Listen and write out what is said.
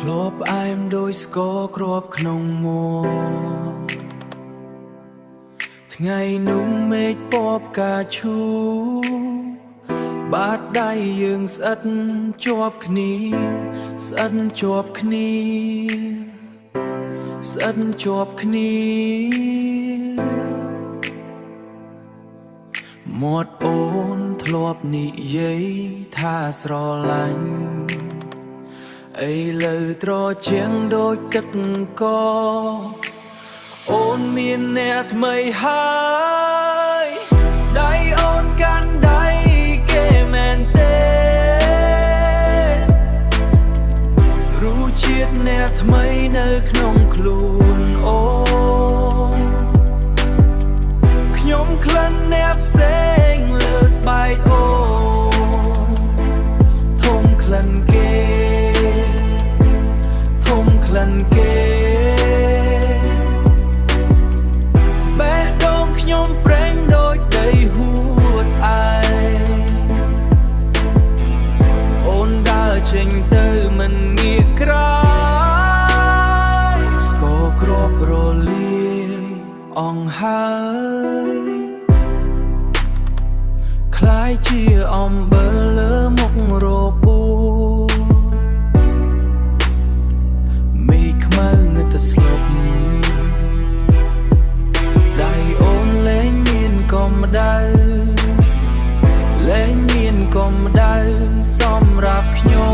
ลบอายมโดยสกอครอบขนงมัวថ្ងៃនោះមេឃពបកាឈូបាតដៃយើងស្អិតជាប់គ្នាស្អិតជាប់គ្នាស្អិតជាប់គ្នាមាត់អូនធ្លាប់និយាយថាស្រឡាញ់ឥឡូវត្រជាងដូចទឹកកអូនមានអ្នកថ្មីហើយដៃអូនកាន់ដៃគេមែនទេរសជាតិអ្នកថ្មីនៅក្នុងខ្លួនអូនខ្ញុំក្លិនអ្នកផ្សេងលើស្បែកអូនធំក្លិនគេធំក្លិនគេខ្ញុំប្រេងដូចដីហួតឯងអូនដើរចេញទៅមិនងាកក្រោយស្គរគ្រាប់រលាយអង្ហើយคล้ายជាអំបិលលើមុខរបួសមេឃខ្មៅងឹតទៅស្លុបកម្ដៅលែងមានកម្ដៅសម្រាប់ខ្ញុំ